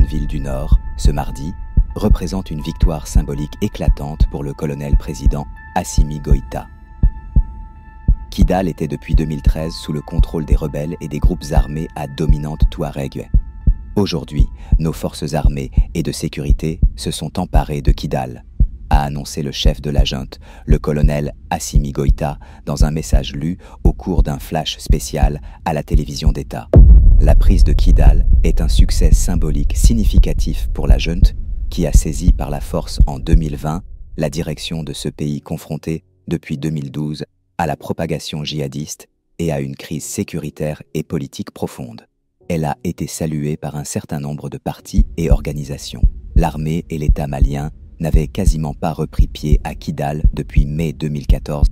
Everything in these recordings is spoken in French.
ville du Nord, ce mardi, représente une victoire symbolique éclatante pour le colonel-président Assimi Goïta. Kidal était depuis 2013 sous le contrôle des rebelles et des groupes armés à dominante touareg. Aujourd'hui, nos forces armées et de sécurité se sont emparées de Kidal, a annoncé le chef de la junte, le colonel Assimi Goïta, dans un message lu au cours d'un flash spécial à la télévision d'État. La prise de Kidal est un succès symbolique significatif pour la junte qui a saisi par la force en 2020 la direction de ce pays confronté depuis 2012 à la propagation djihadiste et à une crise sécuritaire et politique profonde. Elle a été saluée par un certain nombre de partis et organisations. L'armée et l'État malien n'avaient quasiment pas repris pied à Kidal depuis mai 2014.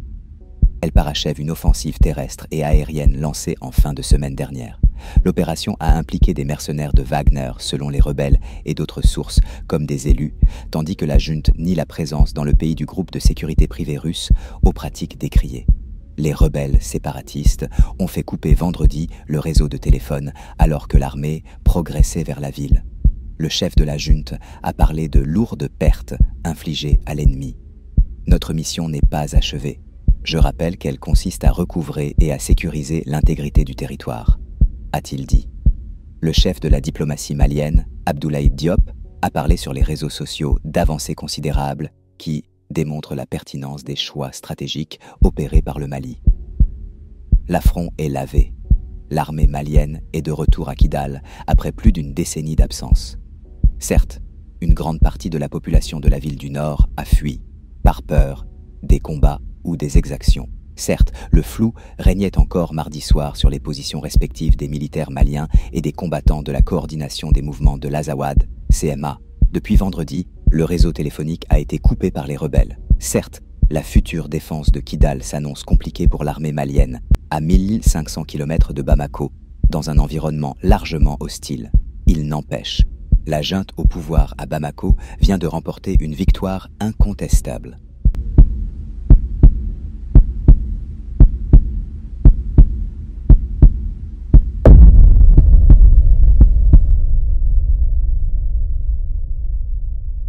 Elle parachève une offensive terrestre et aérienne lancée en fin de semaine dernière. L'opération a impliqué des mercenaires de Wagner, selon les rebelles et d'autres sources, comme des élus, tandis que la junte nie la présence dans le pays du groupe de sécurité privé russe aux pratiques décriées. Les rebelles séparatistes ont fait couper vendredi le réseau de téléphone alors que l'armée progressait vers la ville. Le chef de la junte a parlé de lourdes pertes infligées à l'ennemi. Notre mission n'est pas achevée. Je rappelle qu'elle consiste à recouvrer et à sécuriser l'intégrité du territoire, a-t-il dit. Le chef de la diplomatie malienne, Abdoulaye Diop, a parlé sur les réseaux sociaux d'avancées considérables qui démontrent la pertinence des choix stratégiques opérés par le Mali. L'affront est lavé. L'armée malienne est de retour à Kidal après plus d'une décennie d'absence. Certes, une grande partie de la population de la ville du Nord a fui, par peur des combats ou des exactions. Certes, le flou régnait encore mardi soir sur les positions respectives des militaires maliens et des combattants de la coordination des mouvements de l'Azawad, CMA. Depuis vendredi, le réseau téléphonique a été coupé par les rebelles. Certes, la future défense de Kidal s'annonce compliquée pour l'armée malienne, à 1500 km de Bamako, dans un environnement largement hostile. Il n'empêche, la junte au pouvoir à Bamako vient de remporter une victoire incontestable.